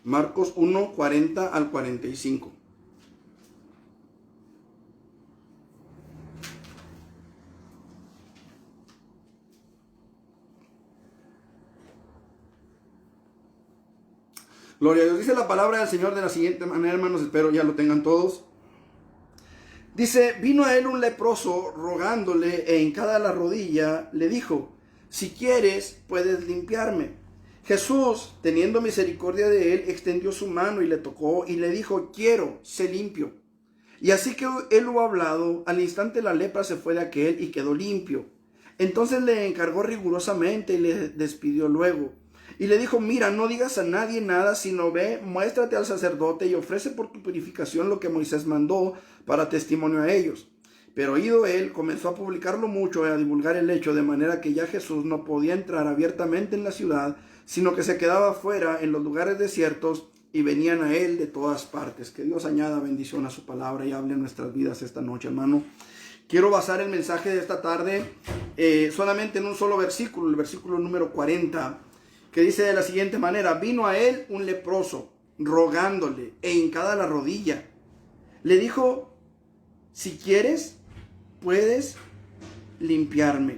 Marcos 1, 40 al 45. Gloria a Dios. Dice la palabra del Señor de la siguiente manera, hermanos, espero ya lo tengan todos. Dice, vino a él un leproso rogándole, e hincada la rodilla le dijo, si quieres, puedes limpiarme. Jesús, teniendo misericordia de él, extendió su mano y le tocó y le dijo, quiero, sé limpio. Y así que él hubo hablado, al instante la lepra se fue de aquel y quedó limpio. Entonces le encargó rigurosamente y le despidió luego. Y le dijo, mira, no digas a nadie nada, sino ve, muéstrate al sacerdote y ofrece por tu purificación lo que Moisés mandó para testimonio a ellos. Pero oído él, comenzó a publicarlo mucho y a divulgar el hecho, de manera que ya Jesús no podía entrar abiertamente en la ciudad, sino que se quedaba afuera en los lugares desiertos y venían a él de todas partes. Que Dios añada bendición a su palabra y hable en nuestras vidas esta noche, hermano. Quiero basar el mensaje de esta tarde solamente en un solo versículo, el versículo número 40, que dice de la siguiente manera, vino a él un leproso, rogándole, e hincada la rodilla. Le dijo, si quieres, puedes limpiarme.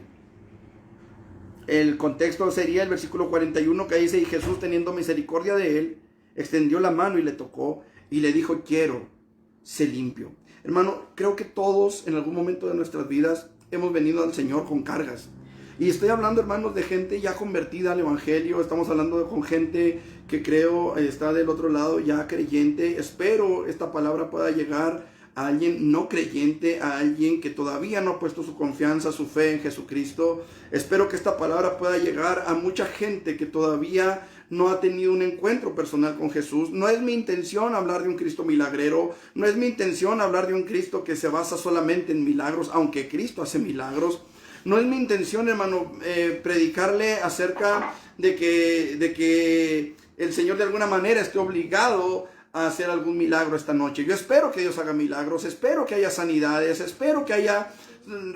El contexto sería el versículo 41 que dice, y Jesús, teniendo misericordia de él, extendió la mano y le tocó, y le dijo, quiero, sé limpio. Hermano, creo que todos en algún momento de nuestras vidas hemos venido al Señor con cargas. Y estoy hablando, hermanos, de gente ya convertida al Evangelio. Estamos hablando con gente que creo está del otro lado ya creyente. Espero esta palabra pueda llegar a alguien no creyente, a alguien que todavía no ha puesto su confianza, su fe en Jesucristo. Espero que esta palabra pueda llegar a mucha gente que todavía no ha tenido un encuentro personal con Jesús. No es mi intención hablar de un Cristo milagrero. No es mi intención hablar de un Cristo que se basa solamente en milagros, aunque Cristo hace milagros. No es mi intención, hermano, predicarle acerca de que el Señor de alguna manera esté obligado a hacer algún milagro esta noche. Yo espero que Dios haga milagros, espero que haya sanidades, espero que haya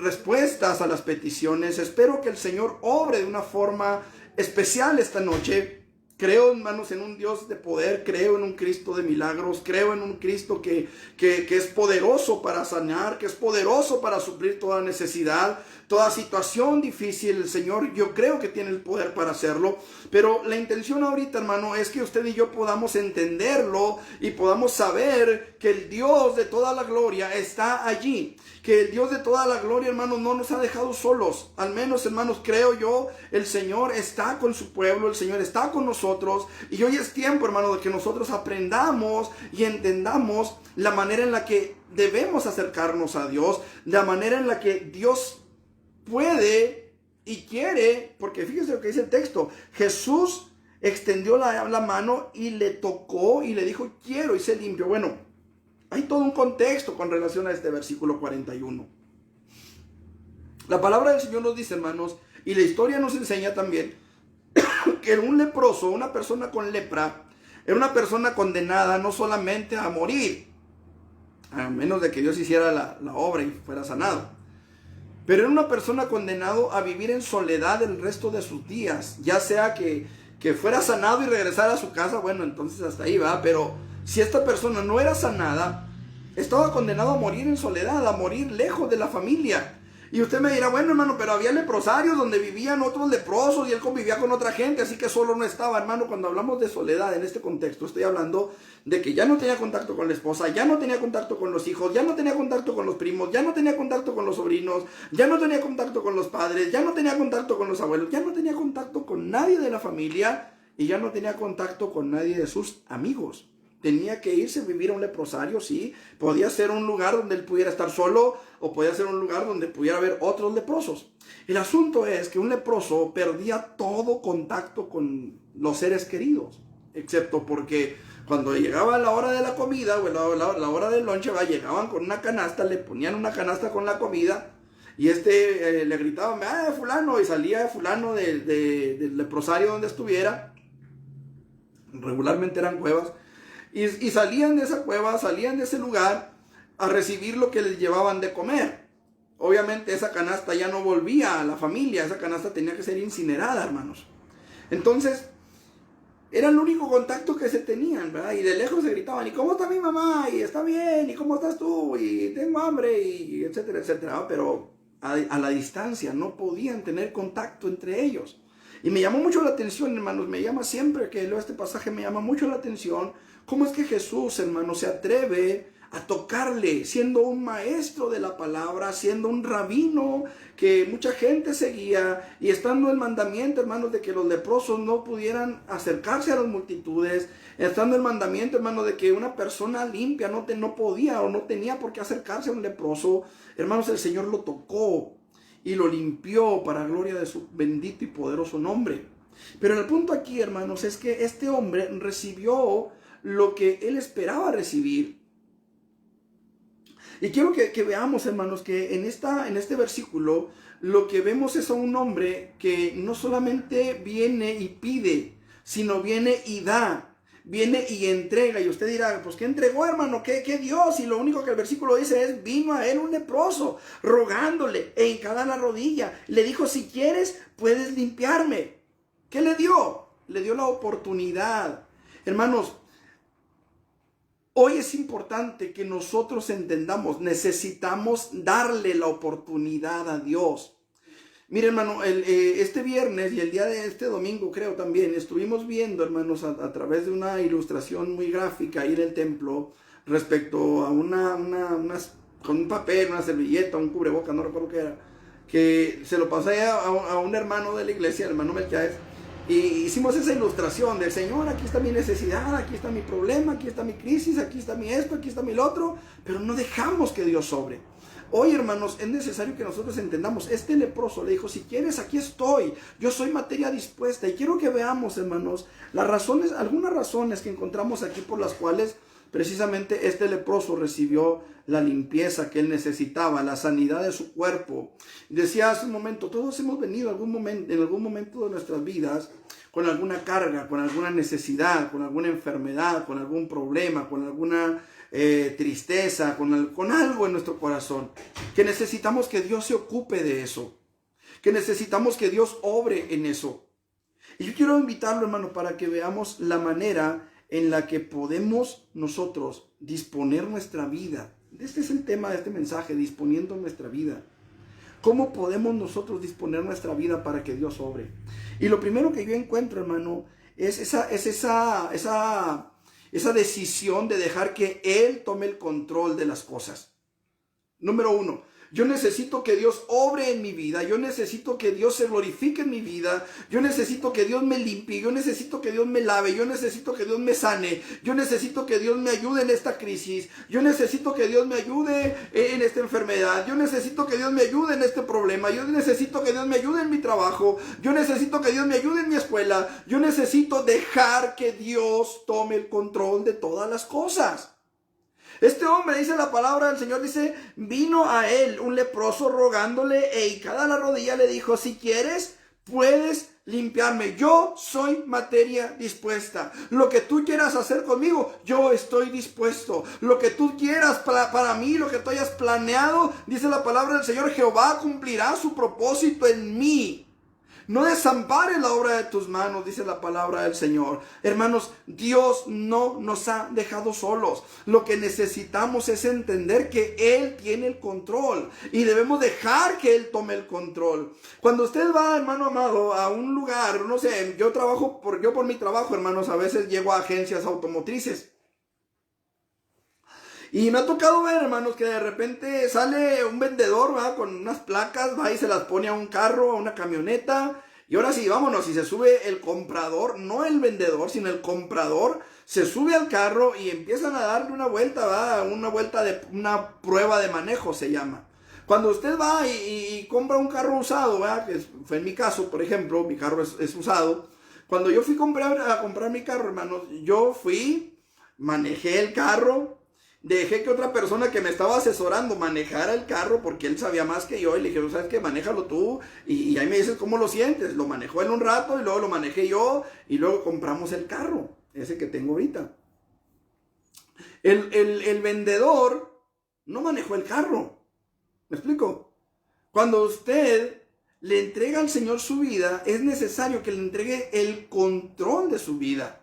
respuestas a las peticiones, espero que el Señor obre de una forma especial esta noche. Creo, hermanos, en un Dios de poder, creo en un Cristo de milagros, creo en un Cristo que es poderoso para sanar, que es poderoso para suplir toda necesidad, toda situación difícil. El Señor, yo creo que tiene el poder para hacerlo, pero la intención ahorita, hermano, es que usted y yo podamos entenderlo y podamos saber que el Dios de toda la gloria está allí, que el Dios de toda la gloria, hermanos, no nos ha dejado solos. Al menos, hermanos, creo yo, el Señor está con su pueblo, el Señor está con nosotros, y hoy es tiempo, hermano, de que nosotros aprendamos y entendamos la manera en la que debemos acercarnos a Dios, la manera en la que Dios puede y quiere, porque fíjese lo que dice el texto. Jesús extendió la mano y le tocó y le dijo, quiero, y sé limpio. Bueno, hay todo un contexto con relación a este versículo 41. La palabra del Señor nos dice, hermanos, y la historia nos enseña también, que un leproso, una persona con lepra, era una persona condenada no solamente a morir, a menos de que Dios hiciera la obra y fuera sanado, pero era una persona condenado a vivir en soledad el resto de sus días, ya sea que fuera sanado y regresara a su casa. Bueno, entonces hasta ahí va, pero si esta persona no era sanada, estaba condenado a morir en soledad, a morir lejos de la familia. Y usted me dirá, bueno, hermano, pero había leprosarios donde vivían otros leprosos y él convivía con otra gente, así que solo no estaba. Hermano, cuando hablamos de soledad en este contexto, estoy hablando de que ya no tenía contacto con la esposa, ya no tenía contacto con los hijos, ya no tenía contacto con los primos, ya no tenía contacto con los sobrinos, ya no tenía contacto con los padres, ya no tenía contacto con los abuelos, ya no tenía contacto con nadie de la familia y ya no tenía contacto con nadie de sus amigos. Tenía que irse a vivir a un leprosario, sí. Podía ser un lugar donde él pudiera estar solo, o podía ser un lugar donde pudiera haber otros leprosos. El asunto es que un leproso perdía todo contacto con los seres queridos, excepto porque cuando llegaba la hora de la comida o la hora del lonche, llegaban con una canasta, le ponían una canasta con la comida, y le gritaban, fulano, y salía fulano del leprosario donde estuviera. Regularmente eran cuevas. Y salían de esa cueva, salían de ese lugar a recibir lo que les llevaban de comer. Obviamente esa canasta ya no volvía a la familia, esa canasta tenía que ser incinerada, hermanos. Entonces, Era el único contacto que se tenían, ¿verdad? Y de lejos se gritaban, ¿y cómo está mi mamá? Y está bien, ¿y cómo estás tú? Y tengo hambre, y etcétera, etcétera, ¿no? Pero a la distancia no podían tener contacto entre ellos. Y me llamó mucho la atención, hermanos, me llama siempre que leo este pasaje, me llama mucho la atención cómo es que Jesús, hermanos, se atreve a tocarle, siendo un maestro de la palabra, siendo un rabino que mucha gente seguía, y estando el mandamiento, hermanos, de que los leprosos no pudieran acercarse a las multitudes, estando el mandamiento, hermanos, de que una persona limpia no podía o no tenía por qué acercarse a un leproso. Hermanos, el Señor lo tocó y lo limpió para gloria de su bendito y poderoso nombre. Pero el punto aquí, hermanos, es que este hombre recibió lo que él esperaba recibir. Y quiero que veamos, hermanos, que en este versículo lo que vemos es a un hombre que no solamente viene y pide, sino viene y da, viene y entrega. Y usted dirá, pues ¿qué entregó, hermano? ¿Qué dio? Y lo único que el versículo dice es, vino a él un leproso, rogándole, e hincada la rodilla. Le dijo, si quieres, puedes limpiarme. ¿Qué le dio? Le dio la oportunidad. Hermanos, hoy es importante que nosotros entendamos, necesitamos darle la oportunidad a Dios. Mire, hermano, este viernes y el día de este domingo, creo también, estuvimos viendo, hermanos, a través de una ilustración muy gráfica ahí en el templo, respecto a con un papel, una servilleta, un cubreboca, no recuerdo qué era, que se lo pasé a un hermano de la iglesia, el hermano Melquiades. Y hicimos esa ilustración del Señor, aquí está mi necesidad, aquí está mi problema, aquí está mi crisis, aquí está mi esto, aquí está mi lo otro, pero no dejamos que Dios sobre. Hoy, hermanos, es necesario que nosotros entendamos, este leproso le dijo, si quieres, aquí estoy, yo soy materia dispuesta. Y quiero que veamos, hermanos, algunas razones que encontramos aquí por las cuales precisamente este leproso recibió la limpieza que él necesitaba, la sanidad de su cuerpo. Decía hace un momento, todos hemos venido en algún momento de nuestras vidas con alguna carga, con alguna necesidad, con alguna enfermedad, con algún problema, con alguna tristeza, con algo en nuestro corazón, que necesitamos que Dios se ocupe de eso, que necesitamos que Dios obre en eso. Y yo quiero invitarlo, hermano, para que veamos la manera en la que podemos nosotros disponer nuestra vida. Este es el tema de este mensaje, disponiendo nuestra vida. ¿Cómo podemos nosotros disponer nuestra vida para que Dios obre? Y lo primero que yo encuentro, hermano, es esa decisión de dejar que Él tome el control de las cosas. Número uno, yo necesito que Dios obre en mi vida, yo necesito que Dios se glorifique en mi vida, yo necesito que Dios me limpie, yo necesito que Dios me lave, yo necesito que Dios me sane, yo necesito que Dios me ayude en esta crisis, yo necesito que Dios me ayude en esta enfermedad, yo necesito que Dios me ayude en este problema, yo necesito que Dios me ayude en mi trabajo, yo necesito que Dios me ayude en mi escuela, yo necesito dejar que Dios tome el control de todas las cosas. Este hombre, dice la palabra del Señor, dice, vino a él un leproso rogándole, e hincada la rodilla le dijo, si quieres, puedes limpiarme. Yo soy materia dispuesta. Lo que tú quieras hacer conmigo, yo estoy dispuesto. Lo que tú quieras para mí, lo que tú hayas planeado, dice la palabra del Señor, Jehová cumplirá su propósito en mí. No desampares la obra de tus manos, dice la palabra del Señor. Hermanos, Dios no nos ha dejado solos. Lo que necesitamos es entender que Él tiene el control y debemos dejar que Él tome el control. Cuando usted va, hermano amado, a un lugar, no sé, yo por mi trabajo, hermanos, a veces llego a agencias automotrices. Y me ha tocado ver, hermanos, que de repente sale un vendedor, ¿va?, con unas placas, va y se las pone a un carro, a una camioneta. Y ahora sí, vámonos, y se sube el comprador, no el vendedor, sino el comprador, se sube al carro y empiezan a darle una vuelta, ¿va?, una prueba de manejo se llama. Cuando usted va y compra un carro usado, ¿va?, que fue en mi caso, por ejemplo, mi carro es usado. Cuando yo fui a comprar mi carro, hermanos, manejé el carro. Dejé que otra persona que me estaba asesorando manejara el carro porque él sabía más que yo. Y le dije, ¿sabes qué? Manéjalo tú y ahí me dices cómo lo sientes. Lo manejó él un rato y luego lo manejé yo y luego compramos el carro, ese que tengo ahorita. El vendedor no manejó el carro. ¿Me explico? Cuando usted le entrega al Señor su vida, es necesario que le entregue el control de su vida.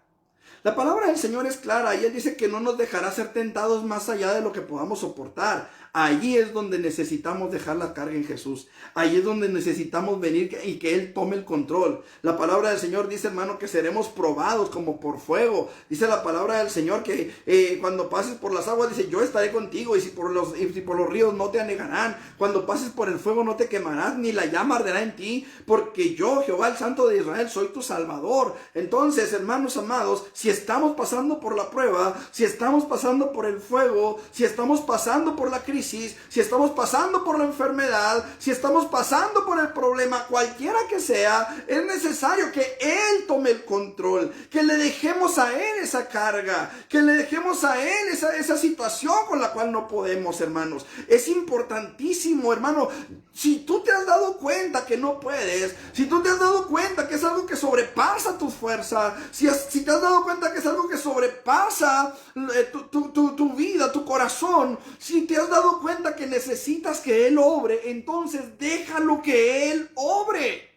La palabra del Señor es clara y Él dice que no nos dejará ser tentados más allá de lo que podamos soportar. Allí es donde necesitamos dejar la carga en Jesús. Allí es donde necesitamos venir y que Él tome el control. La palabra del Señor dice, hermano, que seremos probados como por fuego. Dice la palabra del Señor que cuando pases por las aguas, dice, yo estaré contigo. Y si por los ríos no te anegarán. Cuando pases por el fuego no te quemarás, ni la llama arderá en ti. Porque yo, Jehová, el Santo de Israel, soy tu Salvador. Entonces, hermanos amados, si estamos pasando por la prueba, si estamos pasando por el fuego, si estamos pasando por la crisis, si estamos pasando por la enfermedad, si estamos pasando por el problema, cualquiera que sea, es necesario que Él tome el control, que le dejemos a Él esa carga, que le dejemos a Él esa situación con la cual no podemos, hermanos. Es importantísimo, hermano. Si tú te has dado cuenta que no puedes, si tú te has dado cuenta que es algo que sobrepasa tus fuerzas, si te has dado cuenta que es algo que sobrepasa tu vida, tu corazón, si te has dado cuenta que necesitas que Él obre, entonces déjalo que Él obre.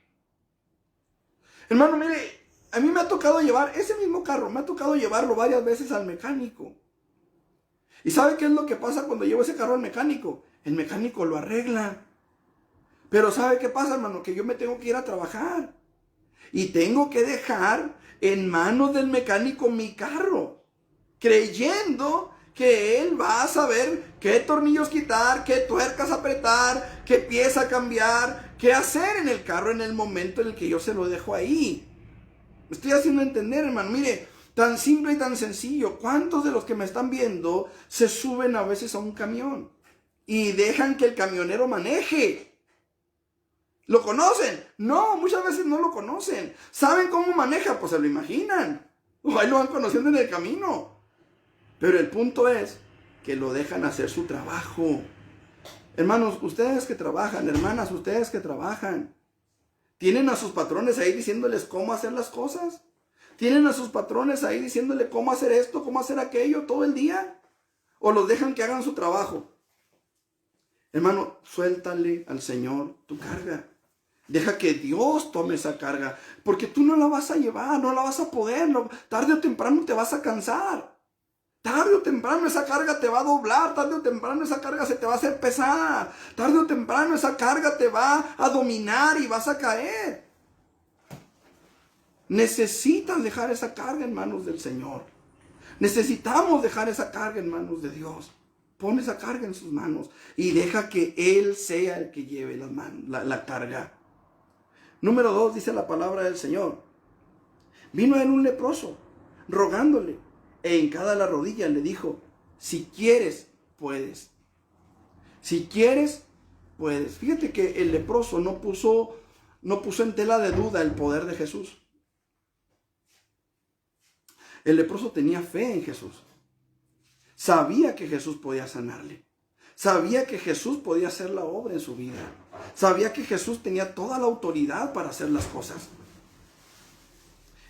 Hermano, mire, a mí me ha tocado llevar ese mismo carro, me ha tocado llevarlo varias veces al mecánico. ¿Y sabe qué es lo que pasa cuando llevo ese carro al mecánico? El mecánico lo arregla. Pero ¿sabe qué pasa, hermano? Que yo me tengo que ir a trabajar. Y tengo que dejar en manos del mecánico mi carro, creyendo que él va a saber qué tornillos quitar, qué tuercas apretar, qué pieza cambiar, qué hacer en el carro en el momento en el que yo se lo dejo ahí. Me estoy haciendo entender, hermano. Mire, tan simple y tan sencillo. ¿Cuántos de los que me están viendo se suben a veces a un camión y dejan que el camionero maneje? ¿Lo conocen? No, muchas veces no lo conocen. ¿Saben cómo maneja? Pues se lo imaginan. O ahí lo van conociendo en el camino. Pero el punto es que lo dejan hacer su trabajo. Hermanos, ustedes que trabajan, hermanas, ustedes que trabajan, ¿tienen a sus patrones ahí diciéndoles cómo hacer las cosas? ¿Tienen a sus patrones ahí diciéndole cómo hacer esto, cómo hacer aquello todo el día? ¿O los dejan que hagan su trabajo? Hermano, suéltale al Señor tu carga. Deja que Dios tome esa carga, porque tú no la vas a llevar, no la vas a poder, tarde o temprano te vas a cansar. Tarde o temprano esa carga te va a doblar, tarde o temprano esa carga se te va a hacer pesada, tarde o temprano esa carga te va a dominar y vas a caer. Necesitas dejar esa carga en manos del Señor. Necesitamos dejar esa carga en manos de Dios. Pon esa carga en sus manos y deja que Él sea el que lleve la carga. Número 2, dice la palabra del Señor. Vino a él un leproso, rogándole, e hincada la rodilla le dijo, si quieres, puedes. Si quieres, puedes. Fíjate que el leproso no puso en tela de duda el poder de Jesús. El leproso tenía fe en Jesús. Sabía que Jesús podía sanarle. Sabía que Jesús podía hacer la obra en su vida. Sabía que Jesús tenía toda la autoridad para hacer las cosas.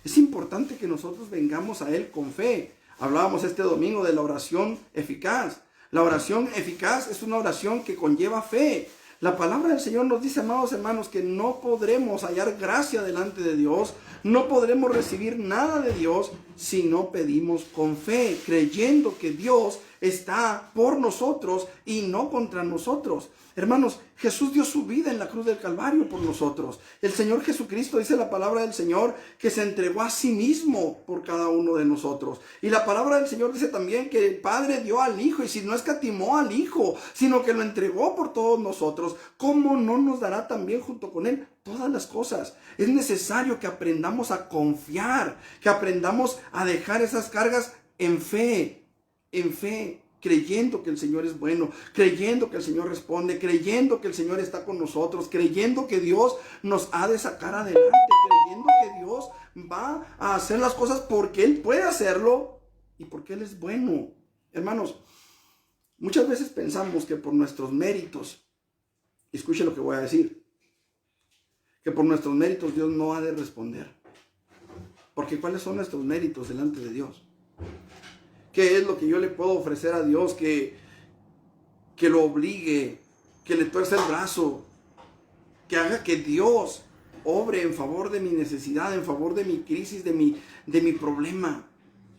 Es importante que nosotros vengamos a Él con fe. Hablábamos este domingo de la oración eficaz. La oración eficaz es una oración que conlleva fe. La palabra del Señor nos dice, amados hermanos, que no podremos hallar gracia delante de Dios, no podremos recibir nada de Dios si no pedimos con fe, creyendo que Dios está por nosotros y no contra nosotros. Hermanos, Jesús dio su vida en la cruz del Calvario por nosotros. El Señor Jesucristo, dice la palabra del Señor, que se entregó a sí mismo por cada uno de nosotros. Y la palabra del Señor dice también que el Padre dio al Hijo, y si no escatimó al Hijo, sino que lo entregó por todos nosotros, ¿cómo no nos dará también junto con Él todas las cosas? Es necesario que aprendamos a confiar, que aprendamos a dejar esas cargas en fe, creyendo que el Señor es bueno, creyendo que el Señor responde, creyendo que el Señor está con nosotros, creyendo que Dios nos ha de sacar adelante, creyendo que Dios va a hacer las cosas porque Él puede hacerlo y porque Él es bueno. Hermanos, muchas veces pensamos que por nuestros méritos, escuche lo que voy a decir, que por nuestros méritos Dios no ha de responder. Porque ¿cuáles son nuestros méritos delante de Dios? ¿Qué es lo que yo le puedo ofrecer a Dios que lo obligue, que le tuerce el brazo? que haga que Dios obre en favor de mi necesidad, en favor de mi crisis, de mi problema.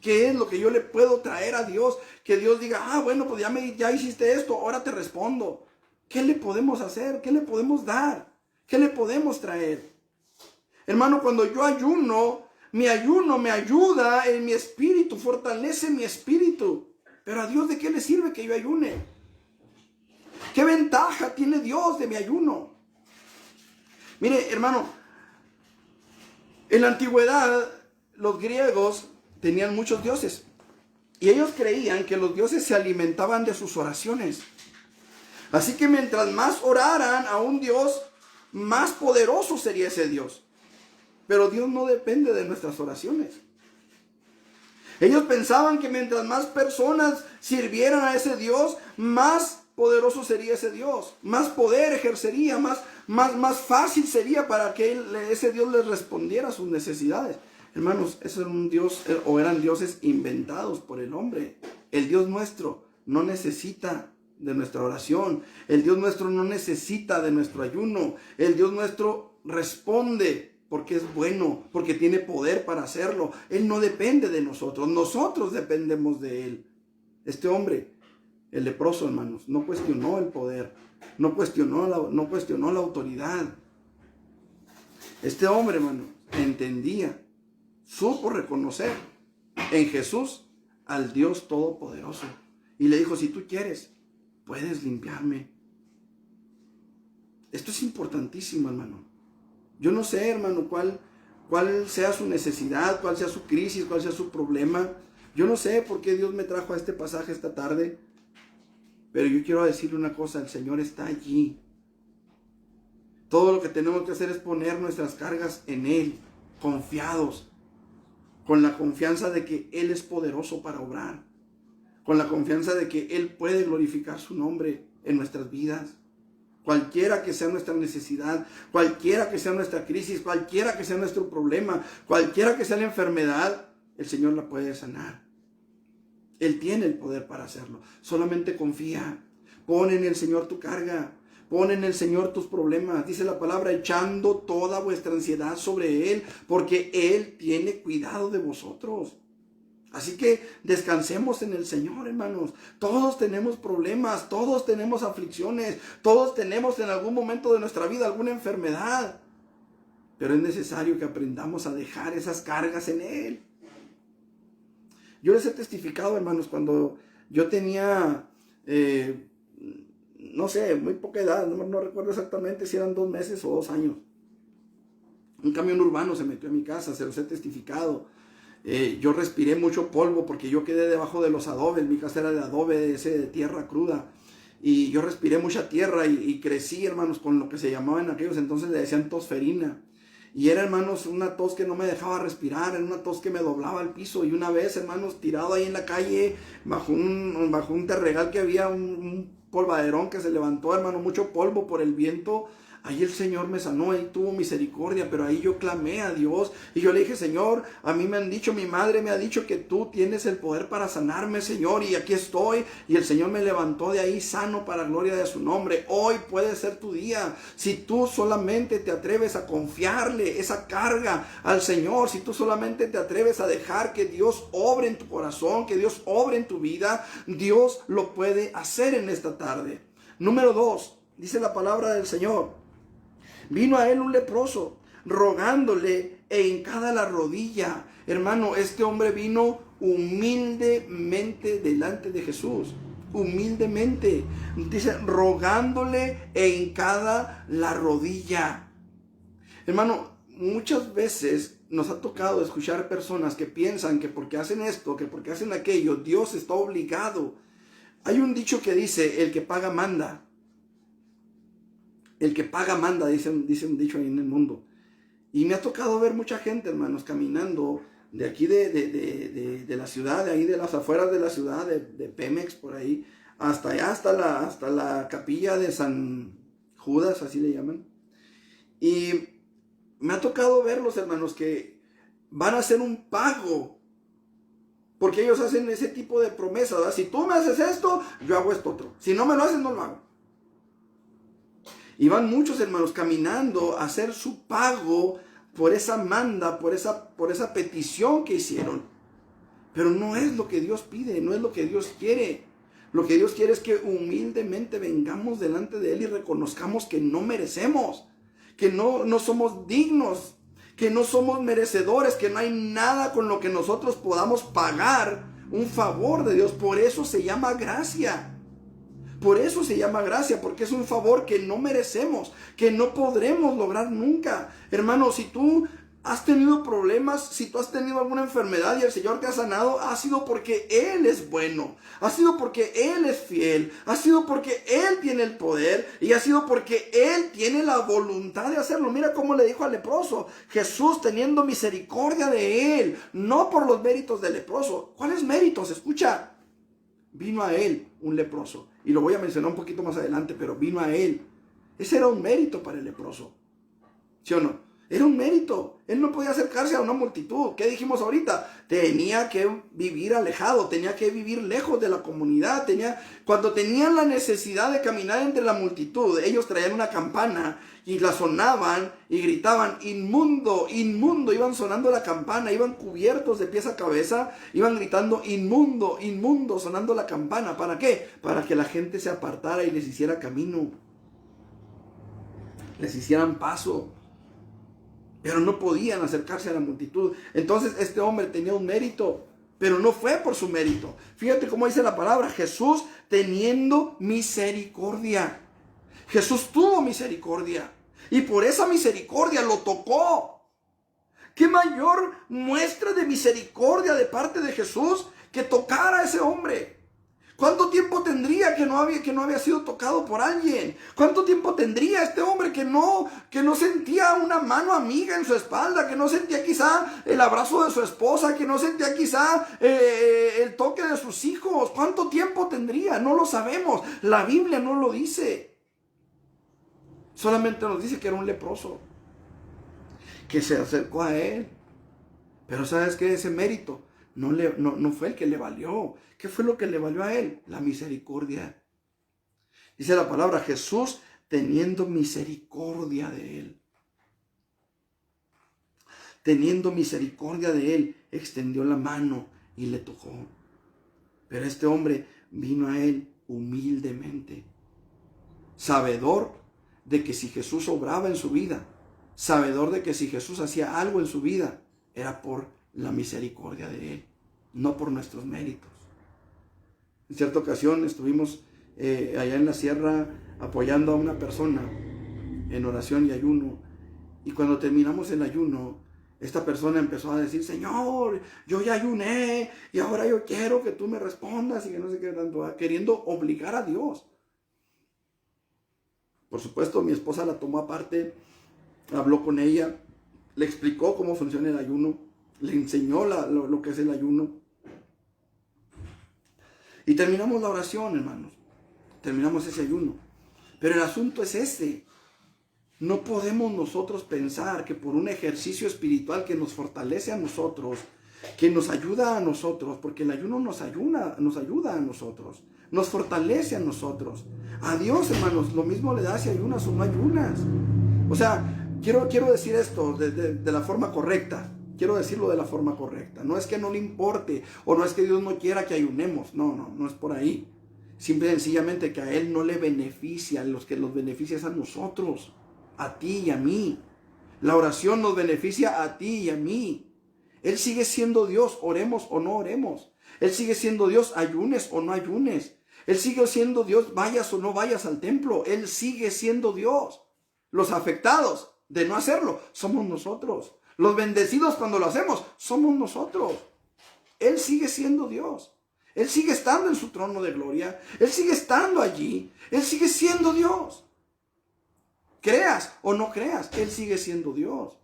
¿Qué es lo que yo le puedo traer a Dios? Que Dios diga, bueno, pues ya hiciste esto, ahora te respondo. ¿Qué le podemos hacer? ¿Qué le podemos dar? ¿Qué le podemos traer? Hermano, cuando yo ayuno me ayuda en mi espíritu, fortalece mi espíritu. Pero a Dios, ¿de qué le sirve que yo ayune? ¿Qué ventaja tiene Dios de mi ayuno? Mire, hermano, en la antigüedad los griegos tenían muchos dioses. Y ellos creían que los dioses se alimentaban de sus oraciones. Así que mientras más oraran a un Dios, más poderoso sería ese Dios. Pero Dios no depende de nuestras oraciones. Ellos pensaban que mientras más personas sirvieran a ese Dios, más poderoso sería ese Dios. Más poder ejercería, más fácil sería para que ese Dios les respondiera a sus necesidades. Hermanos, ese era un Dios, o eran dioses inventados por el hombre. El Dios nuestro no necesita de nuestra oración. El Dios nuestro no necesita de nuestro ayuno. El Dios nuestro responde porque es bueno, porque tiene poder para hacerlo. Él no depende de nosotros. Nosotros dependemos de Él. Este hombre, el leproso, hermanos, no cuestionó el poder. No cuestionó la autoridad. Este hombre, hermano, entendía, supo reconocer en Jesús al Dios Todopoderoso. Y le dijo, si tú quieres, puedes limpiarme. Esto es importantísimo, hermano. Yo no sé, hermano, cuál sea su necesidad, cuál sea su crisis, cuál sea su problema. Yo no sé por qué Dios me trajo a este pasaje esta tarde. Pero yo quiero decirle una cosa, el Señor está allí. Todo lo que tenemos que hacer es poner nuestras cargas en Él, confiados, con la confianza de que Él es poderoso para obrar, con la confianza de que Él puede glorificar su nombre en nuestras vidas. Cualquiera que sea nuestra necesidad, cualquiera que sea nuestra crisis, cualquiera que sea nuestro problema, cualquiera que sea la enfermedad, el Señor la puede sanar. Él tiene el poder para hacerlo. Solamente confía. Pon en el Señor tu carga. Pon en el Señor tus problemas. Dice la palabra, echando toda vuestra ansiedad sobre Él, porque Él tiene cuidado de vosotros. Así que descansemos en el Señor, hermanos. Todos tenemos problemas, todos tenemos aflicciones, todos tenemos en algún momento de nuestra vida alguna enfermedad. Pero es necesario que aprendamos a dejar esas cargas en Él. Yo les he testificado, hermanos, cuando yo tenía, no sé, muy poca edad, no recuerdo exactamente si eran 2 meses o 2 años. Un camión urbano se metió en mi casa, se los he testificado. Yo respiré mucho polvo porque yo quedé debajo de los adobes. Mi casa era de adobe, de tierra cruda. Y yo respiré mucha tierra y crecí, hermanos, con lo que se llamaba en aquellos entonces, le decían tosferina. Y era, hermanos, una tos que no me dejaba respirar, era una tos que me doblaba al piso. Y una vez, hermanos, tirado ahí en la calle, bajo un terregal que había, un polvaderón que se levantó, hermano, mucho polvo por el viento. Ahí el Señor me sanó, ahí tuvo misericordia, pero ahí yo clamé a Dios y yo le dije, Señor, a mí me han dicho, mi madre me ha dicho que tú tienes el poder para sanarme, Señor, y aquí estoy. Y el Señor me levantó de ahí sano para gloria de su nombre. Hoy puede ser tu día. Si tú solamente te atreves a confiarle esa carga al Señor, si tú solamente te atreves a dejar que Dios obre en tu corazón, que Dios obre en tu vida, Dios lo puede hacer en esta tarde. Número 2, dice la palabra del Señor. Vino a él un leproso, rogándole e hincada la rodilla. Hermano, este hombre vino humildemente delante de Jesús. Humildemente. Dice, rogándole e hincada la rodilla. Hermano, muchas veces nos ha tocado escuchar personas que piensan que porque hacen esto, que porque hacen aquello, Dios está obligado. Hay un dicho que dice, el que paga manda. El que paga manda, dice un dicho ahí en el mundo. Y me ha tocado ver mucha gente, hermanos, caminando de aquí de la ciudad, de ahí de las afueras de la ciudad, de Pemex, por ahí, hasta allá, hasta la capilla de San Judas, así le llaman. Y me ha tocado verlos, hermanos, que van a hacer un pago, porque ellos hacen ese tipo de promesas, ¿verdad? Si tú me haces esto, yo hago esto otro. Si no me lo haces, no lo hago. Iban muchos hermanos caminando a hacer su pago por esa manda, por esa petición que hicieron. Pero no es lo que Dios pide, no es lo que Dios quiere. Lo que Dios quiere es que humildemente vengamos delante de Él y reconozcamos que no merecemos, que no somos dignos, que no somos merecedores, que no hay nada con lo que nosotros podamos pagar un favor de Dios. Por eso se llama gracia. Por eso se llama gracia, porque es un favor que no merecemos, que no podremos lograr nunca. Hermano, si tú has tenido problemas, si tú has tenido alguna enfermedad y el Señor te ha sanado, ha sido porque Él es bueno, ha sido porque Él es fiel, ha sido porque Él tiene el poder y ha sido porque Él tiene la voluntad de hacerlo. Mira cómo le dijo al leproso, Jesús teniendo misericordia de él, no por los méritos del leproso. ¿Cuáles méritos? Escucha. Vino a él un leproso. Y lo voy a mencionar un poquito más adelante, pero vino a él. Ese era un mérito para el leproso. ¿Sí o no? Era un mérito. Él no podía acercarse a una multitud. ¿Qué dijimos ahorita? Tenía que vivir alejado, tenía que vivir lejos de la comunidad. Cuando tenían la necesidad de caminar entre la multitud, ellos traían una campana y la sonaban y gritaban, inmundo, inmundo. Iban sonando la campana, iban cubiertos de pies a cabeza, iban gritando, inmundo, inmundo, sonando la campana. ¿Para qué? Para que la gente se apartara y les hiciera camino, les hicieran paso. Pero no podían acercarse a la multitud. Entonces este hombre tenía un mérito, pero no fue por su mérito. Fíjate cómo dice la palabra, Jesús teniendo misericordia. Jesús tuvo misericordia y por esa misericordia lo tocó. ¿Qué mayor muestra de misericordia de parte de Jesús que tocar a ese hombre? ¿Cuánto tiempo tendría que no había sido tocado por alguien? ¿Cuánto tiempo tendría este hombre que no sentía una mano amiga en su espalda, que no sentía quizá el abrazo de su esposa, que no sentía quizá el toque de sus hijos? ¿Cuánto tiempo tendría? No lo sabemos. La Biblia no lo dice. Solamente nos dice que era un leproso, que se acercó a él. Pero ¿sabes qué? Ese mérito no fue el que le valió. ¿Qué fue lo que le valió a él? La misericordia. Dice la palabra, Jesús teniendo misericordia de él. Teniendo misericordia de él, extendió la mano y le tocó. Pero este hombre vino a él humildemente, sabedor de que si Jesús obraba en su vida, sabedor de que si Jesús hacía algo en su vida, era por la misericordia de él, no por nuestros méritos. En cierta ocasión estuvimos allá en la sierra apoyando a una persona en oración y ayuno, y cuando terminamos el ayuno, esta persona empezó a decir, Señor, yo ya ayuné y ahora yo quiero que tú me respondas, y que no sé qué tanto, queriendo obligar a Dios. Por supuesto, mi esposa la tomó aparte, habló con ella, le explicó cómo funciona el ayuno, le enseñó lo que es el ayuno. Y terminamos la oración, hermanos. Terminamos ese ayuno. Pero el asunto es este. No podemos nosotros pensar que por un ejercicio espiritual que nos fortalece a nosotros, que nos ayuda a nosotros, porque el ayuno nos ayuda a nosotros, nos fortalece a nosotros. A Dios, hermanos, lo mismo le da si ayunas o no ayunas. O sea, quiero decir esto de la forma correcta. Quiero decirlo de la forma correcta. No es que no le importe o no es que Dios no quiera que ayunemos. No es por ahí. Simple y sencillamente que a Él no le beneficia. Los que los beneficia es a nosotros, a ti y a mí. La oración nos beneficia a ti y a mí. Él sigue siendo Dios, oremos o no oremos. Él sigue siendo Dios, ayunes o no ayunes. Él sigue siendo Dios, vayas o no vayas al templo. Él sigue siendo Dios. Los afectados de no hacerlo somos nosotros. Los bendecidos cuando lo hacemos somos nosotros. Él sigue siendo Dios. Él sigue estando en su trono de gloria. Él sigue estando allí. Él sigue siendo Dios. Creas o no creas, Él sigue siendo Dios.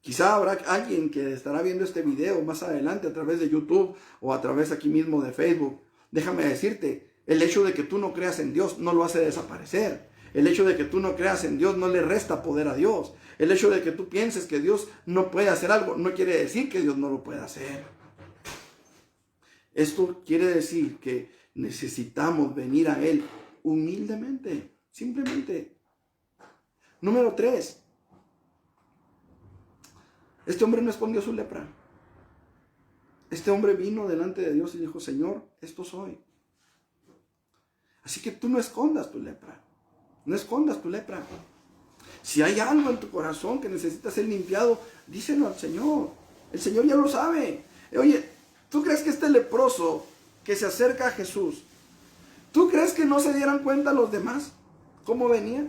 Quizá habrá alguien que estará viendo este video más adelante a través de YouTube o a través aquí mismo de Facebook. Déjame decirte, el hecho de que tú no creas en Dios no lo hace desaparecer. El hecho de que tú no creas en Dios no le resta poder a Dios. El hecho de que tú pienses que Dios no puede hacer algo no quiere decir que Dios no lo pueda hacer. Esto quiere decir que necesitamos venir a Él humildemente, simplemente Número 3. Este hombre no escondió su lepra. Este hombre vino delante de Dios y dijo, Señor, esto soy. Así que tú no escondas tu lepra. No escondas tu lepra. Si hay algo en tu corazón que necesita ser limpiado, díselo al Señor. El Señor ya lo sabe. Oye, ¿tú crees que este leproso que se acerca a Jesús, tú crees que no se dieran cuenta los demás cómo venía?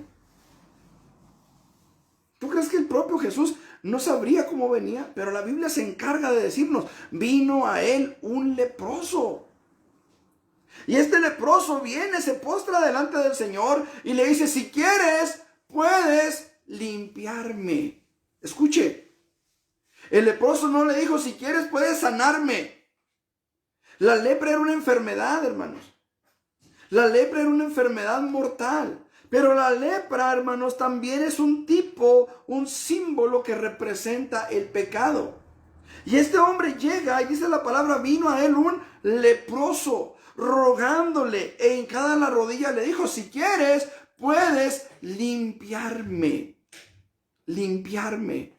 ¿Tú crees que el propio Jesús no sabría cómo venía? Pero la Biblia se encarga de decirnos, vino a él un leproso. Y este leproso viene, se postra delante del Señor y le dice, si quieres, puedes limpiarme. Escuche, el leproso no le dijo, si quieres, puedes sanarme. La lepra era una enfermedad, hermanos. La lepra era una enfermedad mortal. Pero la lepra, hermanos, también es un tipo, un símbolo que representa el pecado. Y este hombre llega y dice la palabra, vino a él un leproso, rogándole, e hincada en la rodilla le dijo, si quieres, puedes limpiarme. Limpiarme.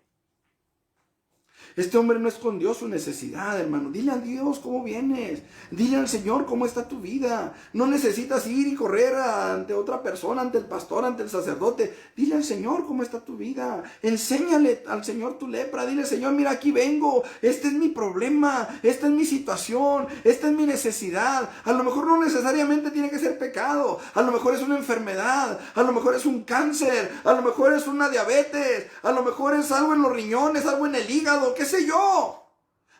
Este hombre no escondió su necesidad, hermano. Dile a Dios cómo vienes. Dile al Señor cómo está tu vida. No necesitas ir y correr ante otra persona, ante el pastor, ante el sacerdote. Dile al Señor cómo está tu vida. Enséñale al Señor tu lepra. Dile, Señor, mira, aquí vengo. Este es mi problema. Esta es mi situación. Esta es mi necesidad. A lo mejor no necesariamente tiene que ser pecado. A lo mejor es una enfermedad. A lo mejor es un cáncer. A lo mejor es una diabetes. A lo mejor es algo en los riñones, algo en el hígado. ¿Qué sé yo?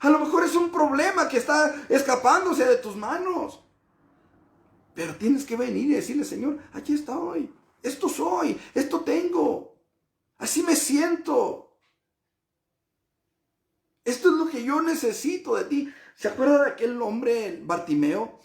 A lo mejor es un problema que está escapándose de tus manos. Pero tienes que venir y decirle, Señor, aquí estoy. Esto soy. Esto tengo. Así me siento. Esto es lo que yo necesito de ti. ¿Se acuerda de aquel hombre, Bartimeo?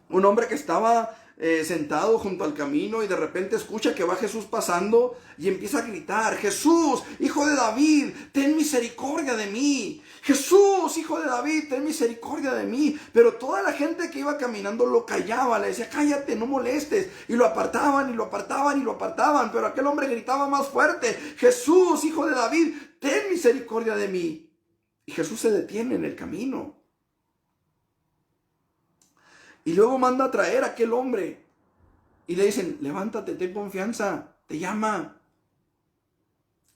Un hombre que estaba sentado junto al camino y de repente escucha que va Jesús pasando y empieza a gritar, Jesús, hijo de David, ten misericordia de mí. Jesús, hijo de David, ten misericordia de mí. Pero toda la gente que iba caminando lo callaba, le decía, cállate, no molestes. Y lo apartaban, y lo apartaban, y lo apartaban. Pero aquel hombre gritaba más fuerte, Jesús, hijo de David, ten misericordia de mí. Y Jesús se detiene en el camino. Y luego manda a traer a aquel hombre. Y le dicen, levántate, ten confianza, te llama.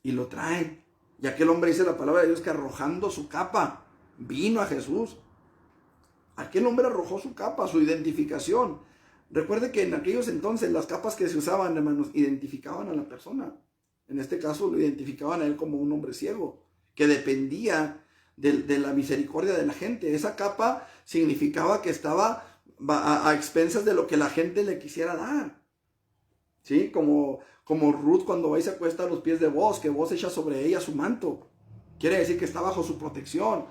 Y lo traen. Y aquel hombre dice la palabra de Dios que arrojando su capa, vino a Jesús. Aquel hombre arrojó su capa, su identificación. Recuerde que en aquellos entonces las capas que se usaban, hermanos, identificaban a la persona. En este caso lo identificaban a él como un hombre ciego, que dependía de la misericordia de la gente. Esa capa significaba que estaba a expensas de lo que la gente le quisiera dar. ¿Sí? Como Ruth cuando va y se acuesta a los pies de Boaz, que Boaz echa sobre ella su manto. Quiere decir que está bajo su protección.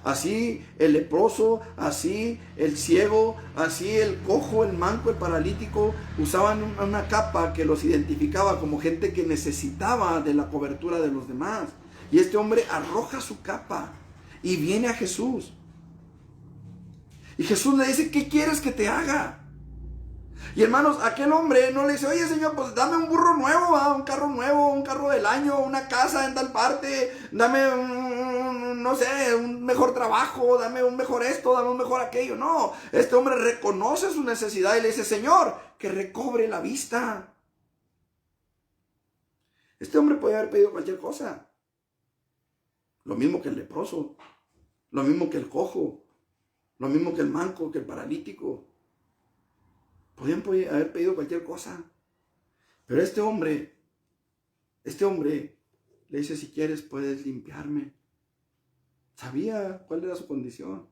Así el leproso, así el ciego, así el cojo, el manco, el paralítico, usaban una capa que los identificaba como gente que necesitaba de la cobertura de los demás. Y este hombre arroja su capa y viene a Jesús. Y Jesús le dice, ¿qué quieres que te haga? Y hermanos, aquel hombre no le dice, oye Señor, pues dame un burro nuevo, un carro nuevo, un carro del año, una casa en tal parte, dame no sé, un mejor trabajo, dame un mejor esto, dame un mejor aquello. No, este hombre reconoce su necesidad y le dice, Señor, que recobre la vista. Este hombre podía haber pedido cualquier cosa. Lo mismo que el leproso, lo mismo que el cojo, lo mismo que el manco, que el paralítico. Podían haber pedido cualquier cosa. Pero este hombre le dice, si quieres puedes limpiarme. Sabía cuál era su condición.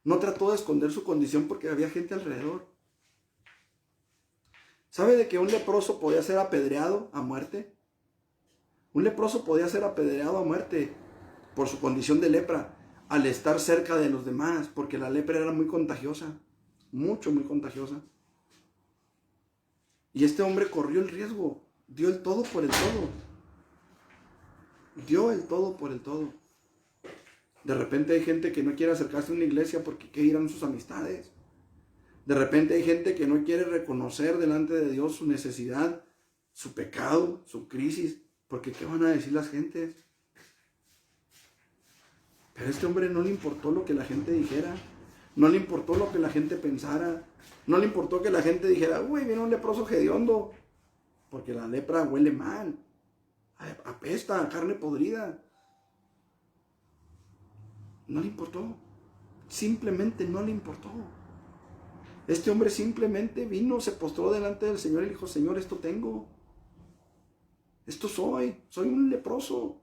No trató de esconder su condición porque había gente alrededor. ¿Sabe de que un leproso podía ser apedreado a muerte? Un leproso podía ser apedreado a muerte por su condición de lepra al estar cerca de los demás, porque la lepra era muy contagiosa, muy contagiosa. Y este hombre corrió el riesgo, dio el todo por el todo. Dio el todo por el todo. De repente hay gente que no quiere acercarse a una iglesia porque ¿qué dirán sus amistades? De repente hay gente que no quiere reconocer delante de Dios su necesidad, su pecado, su crisis, porque ¿qué van a decir las gentes? Pero a este hombre no le importó lo que la gente dijera, no le importó lo que la gente pensara, no le importó que la gente dijera, uy, viene un leproso hediondo, porque la lepra huele mal, apesta, carne podrida. No le importó, simplemente no le importó. Este hombre simplemente vino, se postró delante del Señor y dijo, Señor, esto tengo, esto soy un leproso.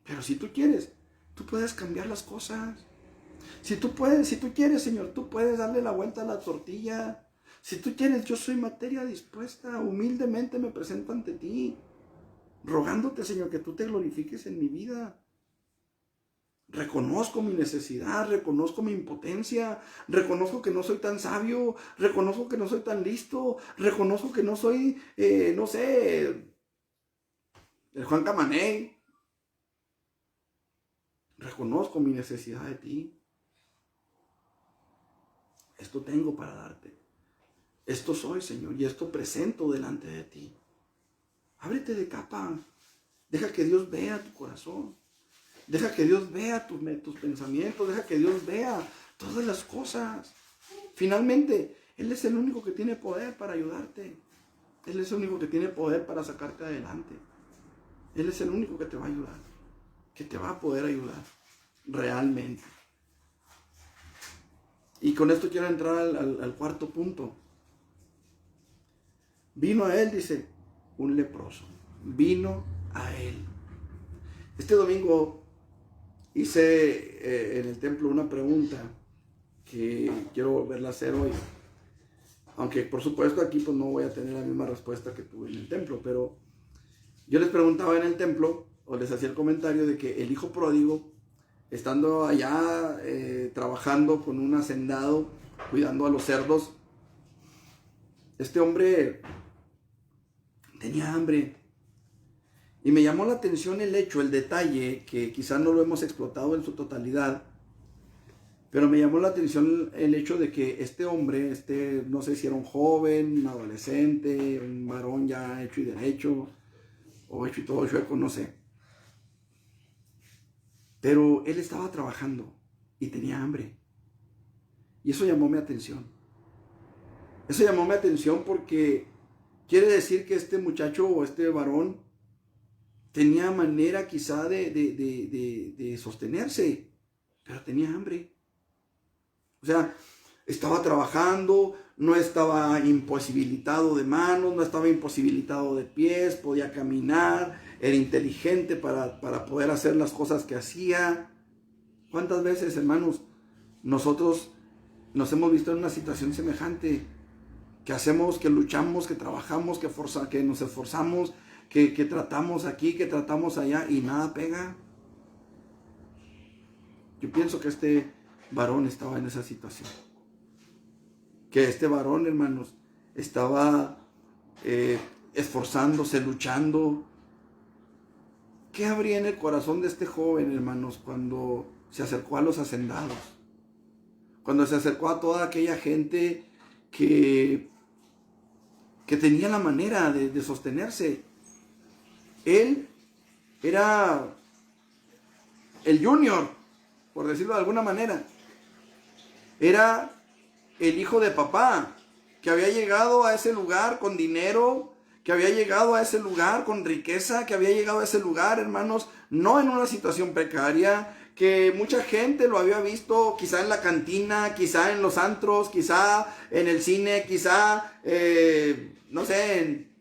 Pero si tú quieres, tú puedes cambiar las cosas. Si tú quieres, Señor, tú puedes darle la vuelta a la tortilla. Si tú quieres, yo soy materia dispuesta, humildemente me presento ante ti, rogándote, Señor, que tú te glorifiques en mi vida. Reconozco mi necesidad, reconozco mi impotencia, reconozco que no soy tan sabio, reconozco que no soy tan listo, reconozco que no soy, no sé, el Juan Camaney. Reconozco mi necesidad de ti. Esto tengo para darte. Esto soy, Señor, y esto presento delante de ti. Ábrete de capa. Deja que Dios vea tu corazón. Deja que Dios vea tus pensamientos. Deja que Dios vea todas las cosas. Finalmente, Él es el único que tiene poder para ayudarte. Él es el único que tiene poder para sacarte adelante. Él es el único que te va a ayudar. Que te va a poder ayudar realmente. Y con esto quiero entrar al cuarto punto. Vino a él, dice, un leproso. Vino a él. Este domingo hice en el templo una pregunta que quiero volverla a hacer hoy. Aunque por supuesto aquí pues no voy a tener la misma respuesta que tuve en el templo. Pero yo les preguntaba en el templo, o les hacía el comentario de que el hijo pródigo, estando allá trabajando con un hacendado, cuidando a los cerdos, este hombre tenía hambre. Y me llamó la atención el hecho, el detalle, que quizás no lo hemos explotado en su totalidad, pero me llamó la atención el hecho de que este hombre, no sé si era un joven, un adolescente, un varón ya hecho y derecho, o hecho y todo chueco, no sé. Pero él estaba trabajando y tenía hambre. Y eso llamó mi atención. Eso llamó mi atención porque quiere decir que este muchacho o este varón tenía manera quizá de sostenerse, pero tenía hambre. O sea, estaba trabajando, no estaba imposibilitado de manos, no estaba imposibilitado de pies, podía caminar, era inteligente para poder hacer las cosas que hacía. ¿Cuántas veces, hermanos, nosotros nos hemos visto en una situación semejante? Que hacemos, que luchamos, que trabajamos, que nos esforzamos, que tratamos aquí, que tratamos allá y nada pega. Yo pienso que este varón estaba en esa situación. Que este varón, hermanos, estaba esforzándose, luchando. ¿Qué habría en el corazón de este joven, hermanos, cuando se acercó a los hacendados? Cuando se acercó a toda aquella gente que tenía la manera de sostenerse. Él era el junior, por decirlo de alguna manera. Era el hijo de papá, que había llegado a ese lugar con dinero, que había llegado a ese lugar con riqueza, que había llegado a ese lugar, hermanos, no en una situación precaria, que mucha gente lo había visto quizá en la cantina, quizá en los antros, quizá en el cine, quizá, no sé, en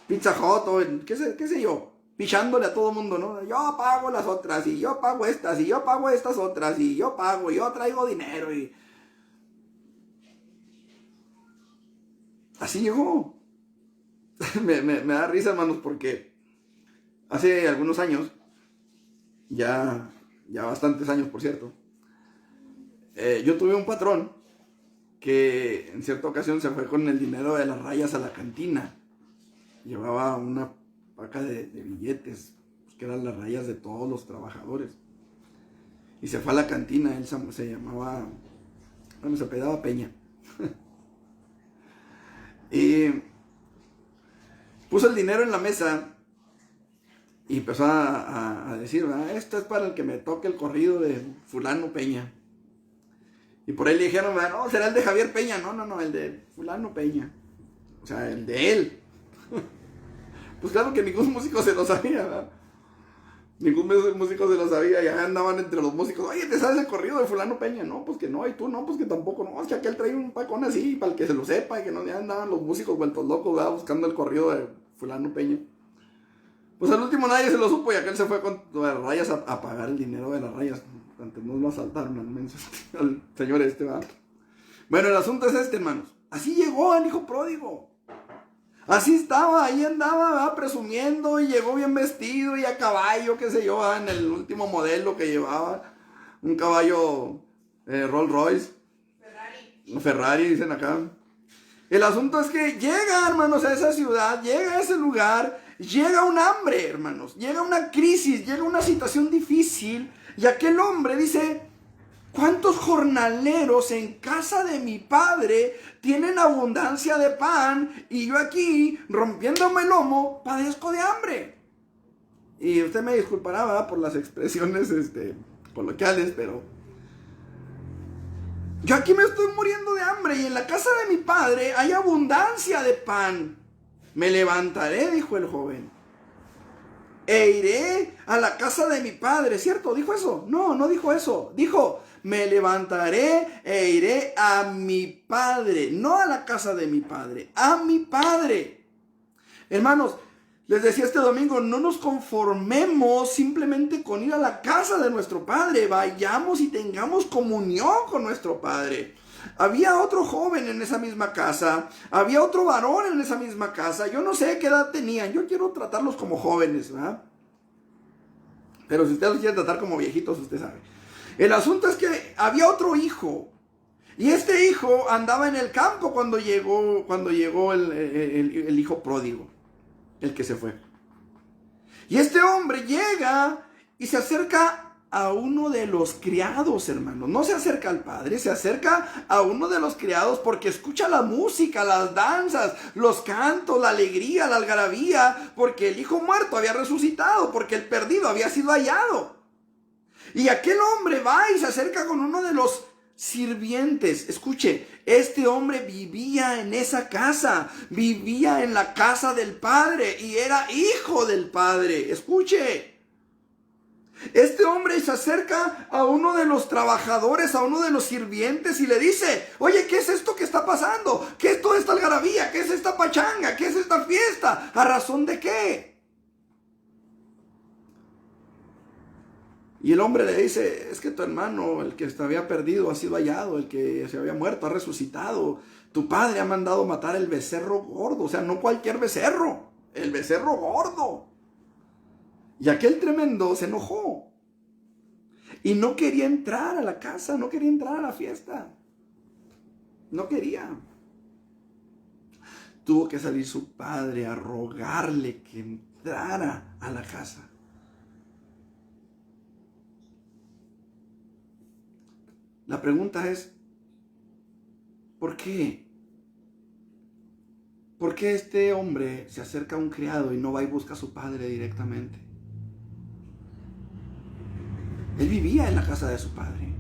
Pizza Hut o en, qué sé yo, pichándole a todo mundo, ¿no? Yo pago las otras, y yo pago estas, y yo pago estas otras, y yo pago, y yo traigo dinero, y así llegó. me da risa, hermanos, porque hace algunos años, ya bastantes años, por cierto, yo tuve un patrón que en cierta ocasión se fue con el dinero de las rayas a la cantina. Llevaba una paca de billetes, pues, que eran las rayas de todos los trabajadores. Y se fue a la cantina, él se llamaba, bueno, se apellidaba Peña. Y puso el dinero en la mesa y empezó a decir, esto es para el que me toque el corrido de fulano Peña. Y por ahí le dijeron, no, será el de Javier Peña. No, el de fulano Peña. O sea, el de él. Pues claro que ningún músico se lo sabía, ¿verdad? Ningún músico se lo sabía. Ya andaban entre los músicos, oye, ¿te sabes el corrido de fulano Peña? No, pues que no. Y tú, no, pues que tampoco. No, es que aquel trae un pacón así para el que se lo sepa. Y que no, ya andaban los músicos vueltos locos, ¿verdad? Buscando el corrido de fulano Peña. Pues al último nadie se lo supo y aquel se fue con las rayas a pagar el dinero de las rayas. Antes no lo asaltaron al señor ¿verdad? Bueno, el asunto es hermanos. Así llegó el hijo pródigo. Así estaba, ahí andaba, ¿verdad? Presumiendo, y llegó bien vestido y a caballo, qué sé yo, ¿verdad? En el último modelo que llevaba. Un caballo Rolls Royce. Ferrari, dicen acá. El asunto es que llega, hermanos, a esa ciudad, llega a ese lugar, llega un hambre, hermanos, llega una crisis, llega una situación difícil, y aquel hombre dice, ¿cuántos jornaleros en casa de mi padre tienen abundancia de pan, y yo aquí, rompiéndome el lomo, padezco de hambre? Y usted me disculpará, ¿verdad?, por las expresiones coloquiales, pero yo aquí me estoy muriendo de hambre y en la casa de mi padre hay abundancia de pan. Me levantaré, dijo el joven, e iré a la casa de mi padre, ¿cierto? ¿Dijo eso? No dijo eso. Dijo, me levantaré e iré a mi padre, no a la casa de mi padre, a mi padre. Hermanos, les decía este domingo, no nos conformemos simplemente con ir a la casa de nuestro Padre. Vayamos y tengamos comunión con nuestro Padre. Había otro joven en esa misma casa. Había otro varón en esa misma casa. Yo no sé qué edad tenían. Yo quiero tratarlos como jóvenes, ¿verdad? Pero si usted los quiere tratar como viejitos, usted sabe. El asunto es que había otro hijo. Y este hijo andaba en el campo cuando llegó el hijo pródigo. El que se fue. Y este hombre llega y se acerca a uno de los criados, hermano. No se acerca al padre, se acerca a uno de los criados porque escucha la música, las danzas, los cantos, la alegría, la algarabía, porque el hijo muerto había resucitado, porque el perdido había sido hallado. Y aquel hombre va y se acerca con uno de los sirvientes. Escuche, este hombre vivía en esa casa, vivía en la casa del padre y era hijo del padre. Escuche, este hombre se acerca a uno de los trabajadores, a uno de los sirvientes y le dice, oye, ¿qué es esto que está pasando? ¿Qué es toda esta algarabía? ¿Qué es esta pachanga? ¿Qué es esta fiesta? ¿A razón de qué? Y el hombre le dice, es que tu hermano, el que se había perdido, ha sido hallado, el que se había muerto, ha resucitado. Tu padre ha mandado matar el becerro gordo, o sea, no cualquier becerro, el becerro gordo. Y aquel tremendo se enojó. Y no quería entrar a la casa, no quería entrar a la fiesta. No quería. Tuvo que salir su padre a rogarle que entrara a la casa. La pregunta es, ¿por qué? ¿Por qué este hombre se acerca a un criado y no va y busca a su padre directamente? Él vivía en la casa de su padre.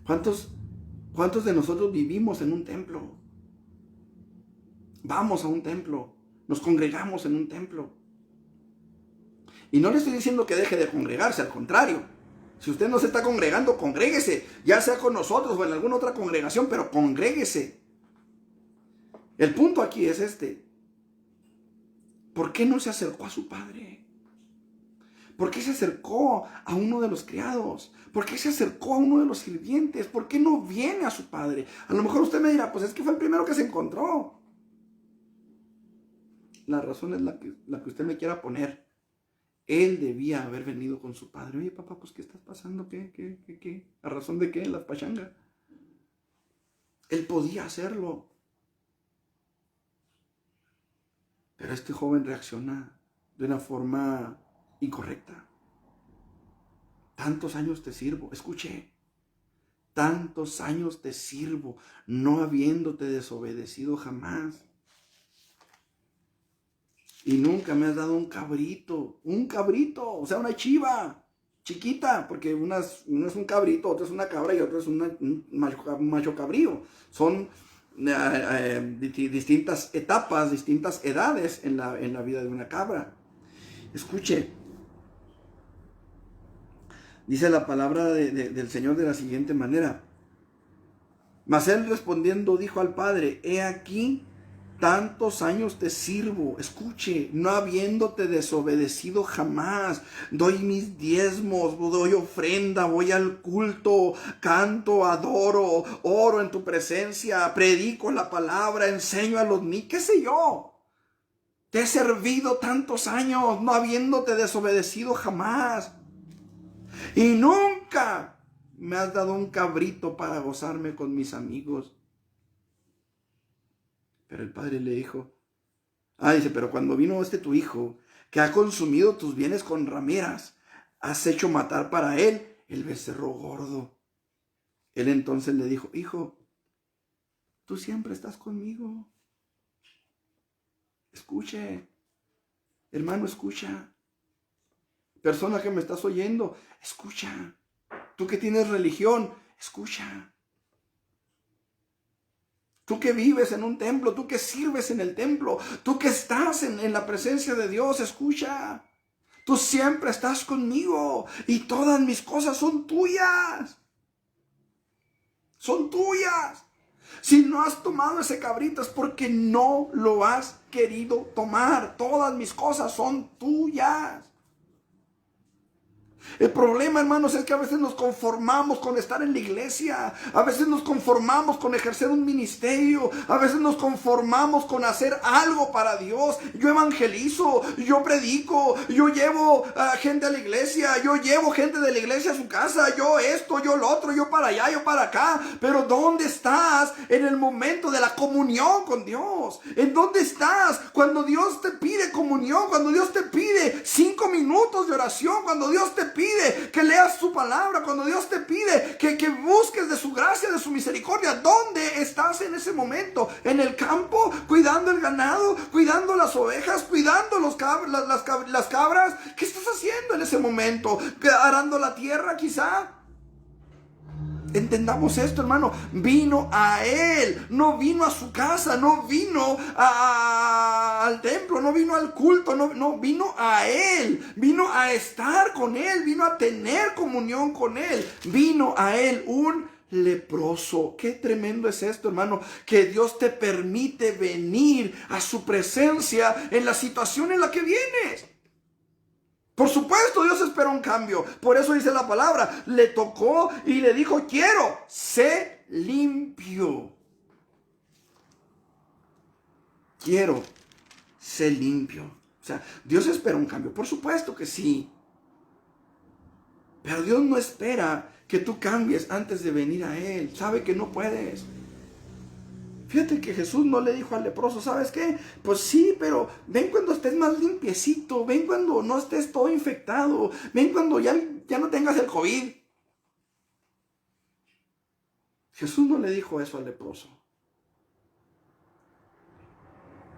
¿Cuántos de nosotros vivimos en un templo? Vamos a un templo, nos congregamos en un templo. Y no le estoy diciendo que deje de congregarse, al contrario. Si usted no se está congregando, congréguese, ya sea con nosotros o en alguna otra congregación, pero congréguese. El punto aquí es ¿por qué no se acercó a su padre? ¿Por qué se acercó a uno de los criados? ¿Por qué se acercó a uno de los sirvientes? ¿Por qué no viene a su padre? A lo mejor usted me dirá, pues es que fue el primero que se encontró. La razón es la que usted me quiera poner. Él debía haber venido con su padre. Oye, papá, pues ¿qué está pasando? ¿Qué? ¿A razón de qué? Las pachangas. Él podía hacerlo. Pero este joven reacciona de una forma incorrecta. Tantos años te sirvo. Escuche. Tantos años te sirvo, no habiéndote desobedecido jamás. y nunca me has dado un cabrito, o sea, una chiva chiquita, porque uno es un cabrito, otro es una cabra y otro es un macho cabrío. Son distintas etapas, distintas edades en la vida de una cabra. Escuche, dice la palabra del Señor de la siguiente manera: mas él respondiendo dijo al padre, he aquí, tantos años te sirvo, escuche, no habiéndote desobedecido jamás. Doy mis diezmos, doy ofrenda, voy al culto, canto, adoro, oro en tu presencia, predico la palabra, enseño a los niños, qué sé yo. Te he servido tantos años, no habiéndote desobedecido jamás. Y nunca me has dado un cabrito para gozarme con mis amigos. Pero el padre le dijo, dice, pero cuando vino tu hijo, que ha consumido tus bienes con rameras, has hecho matar para él el becerro gordo. Él entonces le dijo, hijo, tú siempre estás conmigo. Escuche, hermano, escucha. Persona que me estás oyendo, escucha. Tú que tienes religión, escucha. Tú que vives en un templo, tú que sirves en el templo, tú que estás en la presencia de Dios, escucha. Tú siempre estás conmigo y todas mis cosas son tuyas. Son tuyas. Si no has tomado ese cabrito es porque no lo has querido tomar. Todas mis cosas son tuyas. El problema, hermanos, es que a veces nos conformamos con estar en la iglesia, a veces nos conformamos con ejercer un ministerio, a veces nos conformamos con hacer algo para Dios. Yo evangelizo, yo predico, yo llevo gente a la iglesia, yo llevo gente de la iglesia a su casa, yo esto, yo lo otro, yo para allá, yo para acá. Pero ¿dónde estás en el momento de la comunión con Dios? ¿En dónde estás cuando Dios te pide comunión? Cuando Dios te pide 5 minutos de oración, cuando Dios te pide que leas su palabra, cuando Dios te pide que busques de su gracia, de su misericordia. ¿Dónde estás en ese momento? ¿En el campo? ¿Cuidando el ganado? ¿Cuidando las ovejas? ¿Cuidando las cabras? ¿Qué estás haciendo en ese momento? ¿Arando la tierra quizá? Entendamos esto, hermano. Vino a Él, no vino a su casa, no vino al templo, no vino al culto, no vino a Él, vino a estar con Él, vino a tener comunión con Él, vino a Él un leproso. Qué tremendo es esto, hermano, que Dios te permite venir a su presencia en la situación en la que vienes. Por supuesto, Dios espera un cambio. Por eso dice la palabra, le tocó y le dijo, quiero, sé limpio. Quiero, sé limpio. O sea, Dios espera un cambio. Por supuesto que sí. Pero Dios no espera que tú cambies antes de venir a Él. Sabe que no puedes. Fíjate que Jesús no le dijo al leproso, ¿sabes qué? Pues sí, pero ven cuando estés más limpiecito, ven cuando no estés todo infectado, ven cuando ya no tengas el COVID. Jesús no le dijo eso al leproso.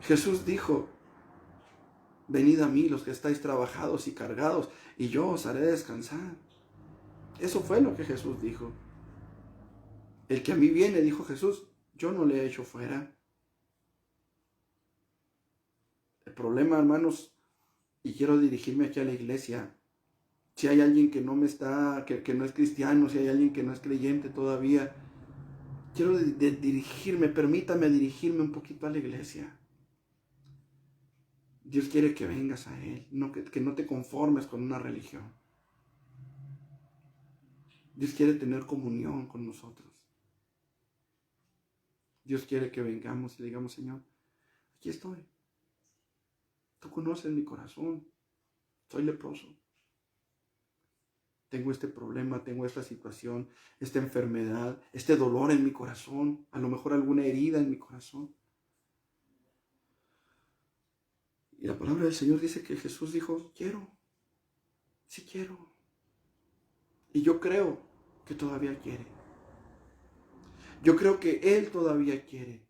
Jesús dijo, venid a mí los que estáis trabajados y cargados, y yo os haré descansar. Eso fue lo que Jesús dijo. El que a mí viene, dijo Jesús, yo no le he hecho fuera. El problema, hermanos, y quiero dirigirme aquí a la iglesia, si hay alguien que no que no es cristiano, si hay alguien que no es creyente todavía, quiero permítame dirigirme un poquito a la iglesia. Dios quiere que vengas a Él, que no te conformes con una religión. Dios quiere tener comunión con nosotros. Dios quiere que vengamos y le digamos, Señor, aquí estoy. Tú conoces mi corazón. Soy leproso. Tengo este problema, tengo esta situación, esta enfermedad, este dolor en mi corazón, a lo mejor alguna herida en mi corazón. Y la palabra del Señor dice que Jesús dijo, quiero, sí quiero. Y yo creo que todavía quiere. Yo creo que Él todavía quiere.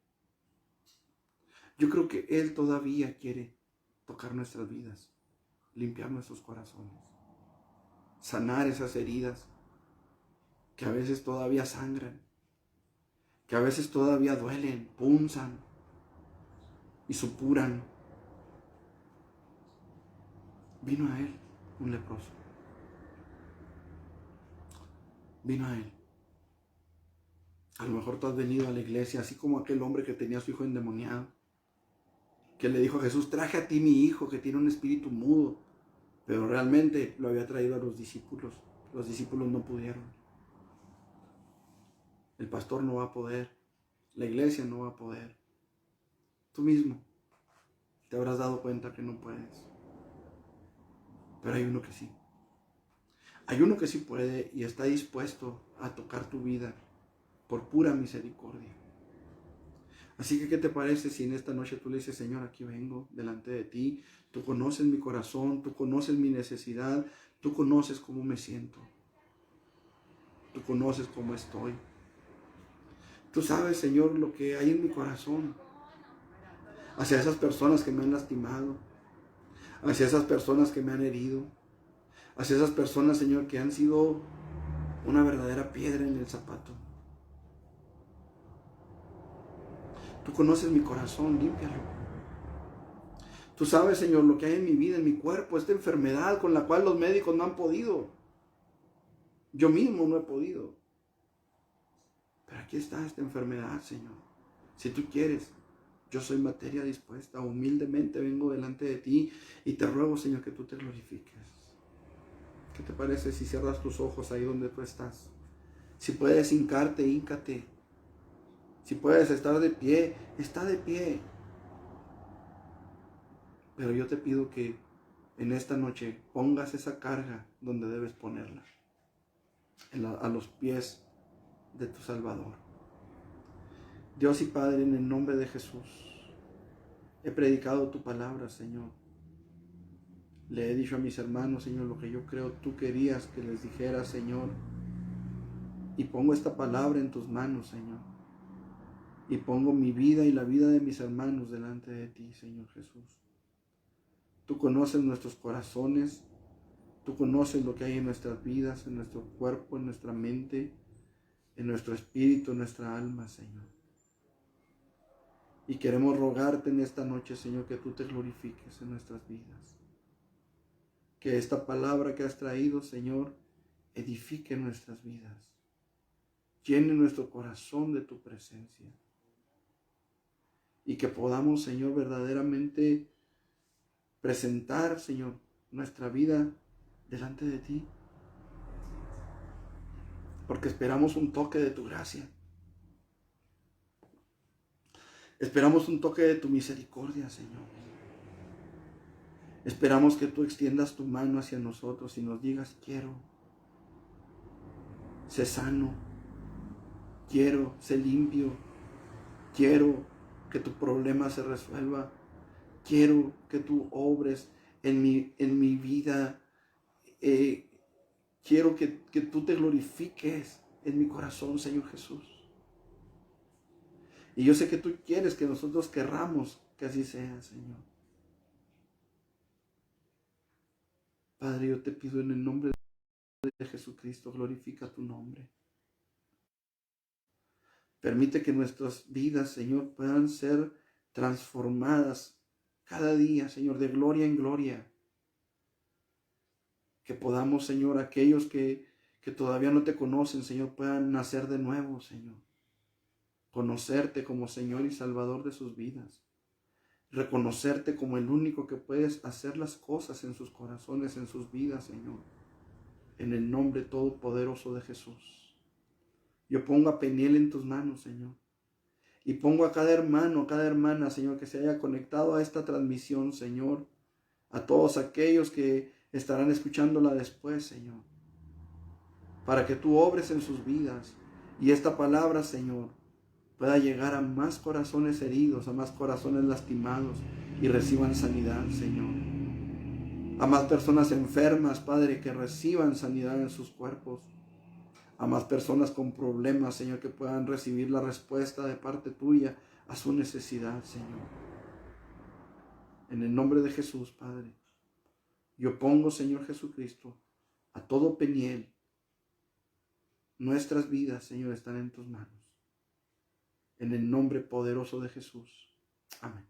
Yo creo que Él todavía quiere tocar nuestras vidas, limpiar nuestros corazones, sanar esas heridas que a veces todavía sangran, que a veces todavía duelen, punzan y supuran. Vino a él un leproso. Vino a él. A lo mejor tú has venido a la iglesia así como aquel hombre que tenía a su hijo endemoniado, que le dijo a Jesús: traje a ti mi hijo que tiene un espíritu mudo. Pero realmente lo había traído a los discípulos. Los discípulos no pudieron. El pastor no va a poder. La iglesia no va a poder. Tú mismo te habrás dado cuenta que no puedes. Pero hay uno que sí. Hay uno que sí puede y está dispuesto a tocar tu vida por pura misericordia. Así que, ¿qué te parece si en esta noche tú le dices: Señor, aquí vengo delante de ti? Tú conoces mi corazón, tú conoces mi necesidad, tú conoces cómo me siento, tú conoces cómo estoy. Tú sabes, Señor, lo que hay en mi corazón hacia esas personas que me han lastimado, hacia esas personas que me han herido, hacia esas personas, Señor, que han sido una verdadera piedra en el zapato. Tú conoces mi corazón, límpialo. Tú sabes, Señor, lo que hay en mi vida, en mi cuerpo, esta enfermedad con la cual los médicos no han podido. Yo mismo no he podido. Pero aquí está esta enfermedad, Señor. Si tú quieres, yo soy materia dispuesta. Humildemente vengo delante de ti y te ruego, Señor, que tú te glorifiques. ¿Qué te parece si cierras tus ojos ahí donde tú estás? Si puedes hincarte, híncate. Si puedes estar de pie, está de pie. Pero yo te pido que en esta noche pongas esa carga donde debes ponerla, a los pies de tu Salvador. Dios y Padre, en el nombre de Jesús, he predicado tu palabra, Señor. Le he dicho a mis hermanos, Señor, lo que yo creo tú querías que les dijera, Señor. Y pongo esta palabra en tus manos, Señor. Y pongo mi vida y la vida de mis hermanos delante de ti, Señor Jesús. Tú conoces nuestros corazones, tú conoces lo que hay en nuestras vidas, en nuestro cuerpo, en nuestra mente, en nuestro espíritu, en nuestra alma, Señor. Y queremos rogarte en esta noche, Señor, que tú te glorifiques en nuestras vidas. Que esta palabra que has traído, Señor, edifique nuestras vidas. Llene nuestro corazón de tu presencia. Y que podamos, Señor, verdaderamente presentar, Señor, nuestra vida delante de ti, porque esperamos un toque de tu gracia, esperamos un toque de tu misericordia, Señor. Esperamos que tú extiendas tu mano hacia nosotros y nos digas: quiero, sé sano, quiero, sé limpio, quiero que tu problema se resuelva, quiero que tú obres en mi vida. Quiero que tú te glorifiques en mi corazón, Señor Jesús. Y yo sé que tú quieres que nosotros querramos que así sea, Señor. Padre, yo te pido en el nombre de Jesucristo, glorifica tu nombre. Permite que nuestras vidas, Señor, puedan ser transformadas cada día, Señor, de gloria en gloria. Que podamos, Señor, aquellos que todavía no te conocen, Señor, puedan nacer de nuevo, Señor. Conocerte como Señor y Salvador de sus vidas. Reconocerte como el único que puedes hacer las cosas en sus corazones, en sus vidas, Señor. En el nombre todopoderoso de Jesús. Yo pongo a Peniel en tus manos, Señor. Y pongo a cada hermano, a cada hermana, Señor, que se haya conectado a esta transmisión, Señor. A todos aquellos que estarán escuchándola después, Señor. Para que tú obres en sus vidas. Y esta palabra, Señor, pueda llegar a más corazones heridos, a más corazones lastimados y reciban sanidad, Señor. A más personas enfermas, Padre, que reciban sanidad en sus cuerpos. A más personas con problemas, Señor, que puedan recibir la respuesta de parte tuya a su necesidad, Señor. En el nombre de Jesús, Padre, yo pongo, Señor Jesucristo, a todo Peniel. Nuestras vidas, Señor, están en tus manos. En el nombre poderoso de Jesús. Amén.